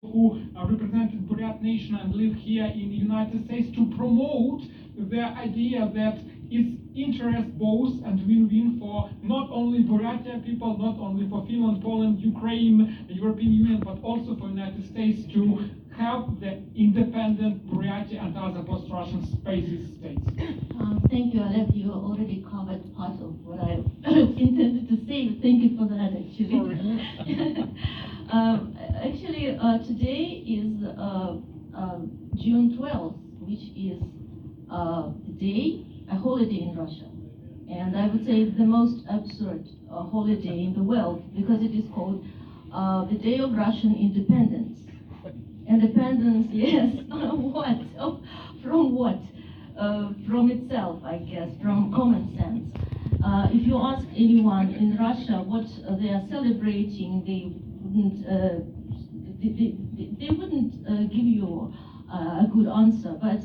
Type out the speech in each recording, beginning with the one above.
who represented Buryat nation and live here in the United States to promote the idea that it's interest both and win-win for not only Buryatia people, not only for Finland, Poland, Ukraine, the European Union, but also for the United States to have the independent Buryatia and other post-Russian spaces states. Thank you, Alev. You already covered part of what I intended to say. Thank you for that, actually. Actually, today is June 12th, which is a holiday in Russia. And I would say the most absurd holiday in the world, because it is called the Day of Russian Independence. Independence, yes, what? From what? From itself, I guess, from common sense. If you ask anyone in Russia what they are celebrating, they wouldn't give you a good answer. But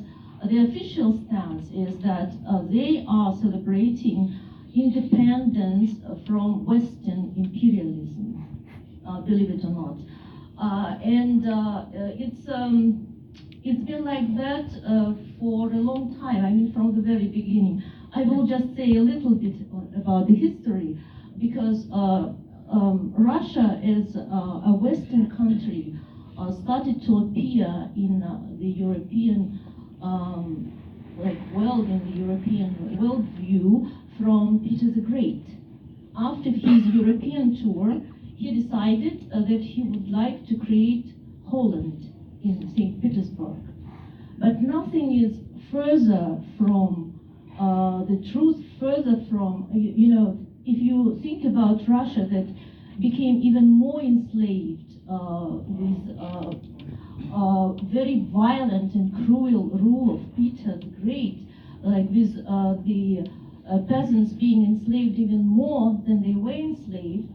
the official stance is that they are celebrating independence from Western imperialism, believe it or not. It's been like that for a long time, I mean from the very beginning. I will just say a little bit about the history, because Russia as a Western country started to appear in the European world, in the European worldview from Peter the Great. After his European tour, he decided that he would like to create Holland in St. Petersburg. But nothing is further from the truth, further from, if you think about Russia that became even more enslaved with very violent and cruel rule of Peter the Great, like with the peasants being enslaved even more than they were enslaved,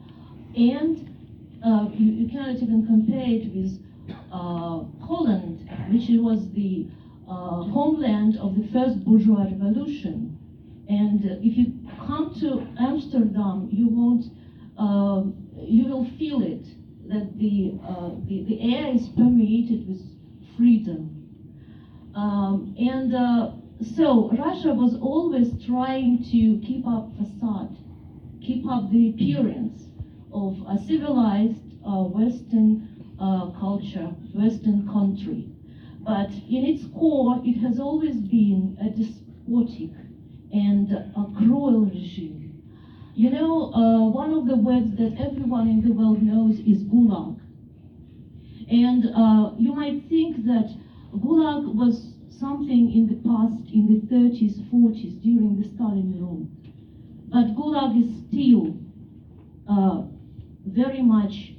and you cannot even compare it with Holland, which was the homeland of the first bourgeois revolution. And if you come to Amsterdam, you will feel it, that the air is permeated with freedom. So Russia was always trying to keep up facade, keep up the appearance of a civilized Western culture, Western country. But in its core, it has always been a despotic and a cruel regime. You know, one of the words that everyone in the world knows is Gulag. And you might think that Gulag was something in the past, in the 30s, 40s, during the Stalin rule. But Gulag is still very much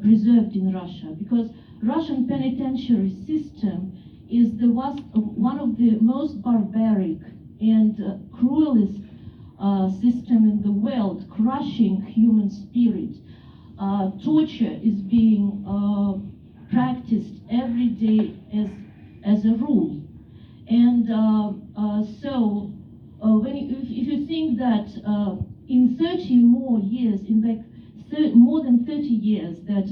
preserved in Russia, because Russian penitentiary system is one of the most barbaric and cruelest system in the world, crushing human spirit. Torture is being practiced every day as a rule. And so if you think that in 30 more years, more than 30 years that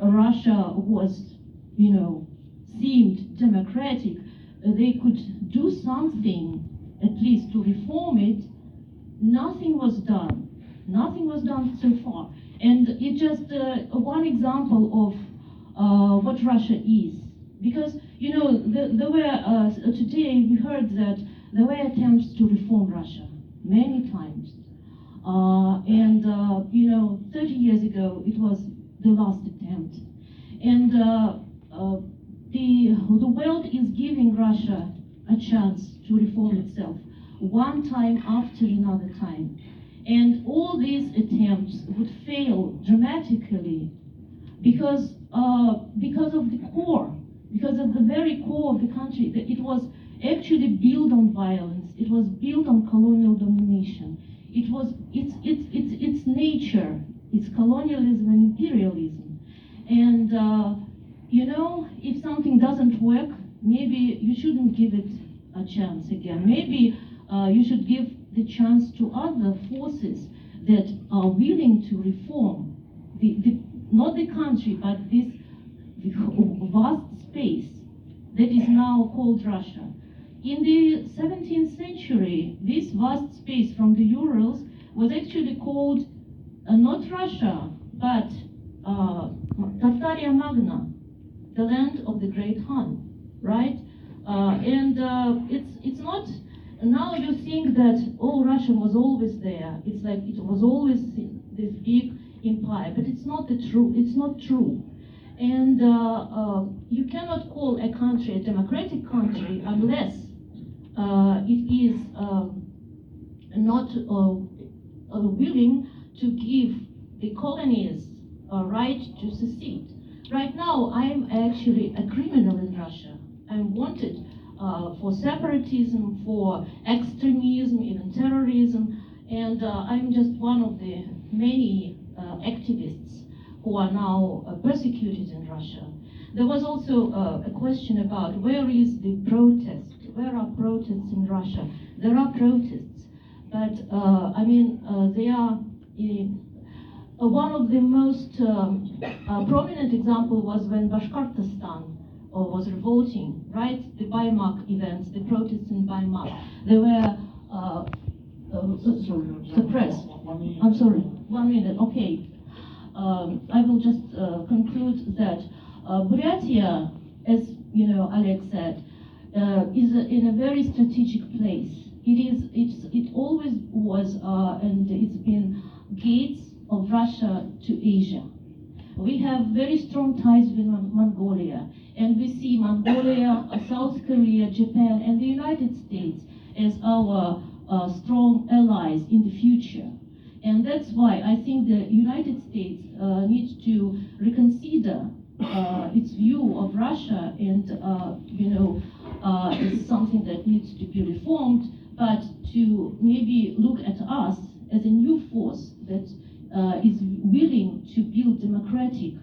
Russia was, seemed democratic, they could do something, at least to reform it. Nothing was done. Nothing was done so far. And it's just one example of what Russia is. Because, there were, today we heard that there were attempts to reform Russia many times. 30 years ago, it was the last attempt. And the world is giving Russia a chance to reform itself, one time after another time. And all these attempts would fail dramatically because of the core, because of the very core of the country. That it was actually built on violence. It was built on colonial domination. It was its nature, it's colonialism and imperialism. And if something doesn't work, maybe you shouldn't give it a chance again. Maybe you should give the chance to other forces that are willing to reform the not the country, but this vast space that is now called Russia. In the 17th century, this vast space from the Urals was actually called not Russia, but Tartaria Magna, the land of the Great Han, right? It's not, now you think that, oh, Russia was always there. It's like it was always this big empire, but it's not it's not true. And you cannot call a country a democratic country unless it is not willing to give the colonies a right to secede. Right now, I'm actually a criminal in Russia. I'm wanted for separatism, for extremism, even terrorism, and I'm just one of the many activists who are now persecuted in Russia. There was also a question about where is the protest? Where are protests in Russia? There are protests, but I mean, they are one of the most prominent example was when Bashkortostan was revolting, right? The Baymak events, the protests in Baymak, they were suppressed. I'm sorry, 1 minute, okay. I will just conclude that Buryatia, as you know, Alex said, is in a very strategic place. It always was, and it's been gates of Russia to Asia. We have very strong ties with Mongolia, and we see Mongolia, South Korea, Japan, and the United States as our strong allies in the future. And that's why I think the United States needs to reconsider its view of Russia, and it's something that needs to be reformed, but to maybe look at us as a new force that is willing to build democratic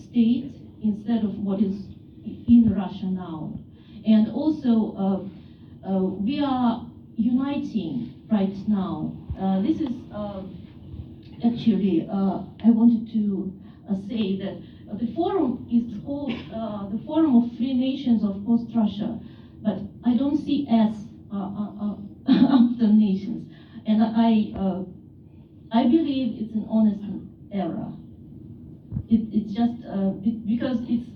state instead of what is in Russia now. And also, we are uniting right now. This is actually, I wanted to say that the forum is called the Forum of Free Nations of PostRussia, but I don't see S after nations. And I believe it's an honest error. It's just because it's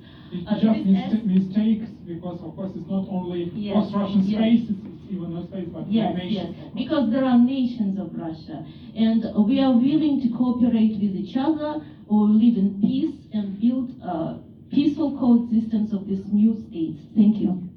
mistakes, because of course it's not only Yes, post-Russian yes. space, it's even not space, but nations. Yes, because there are nations of Russia, and we are willing to cooperate with each other or live in peace and build a peaceful coexistence of these new states. Thank you.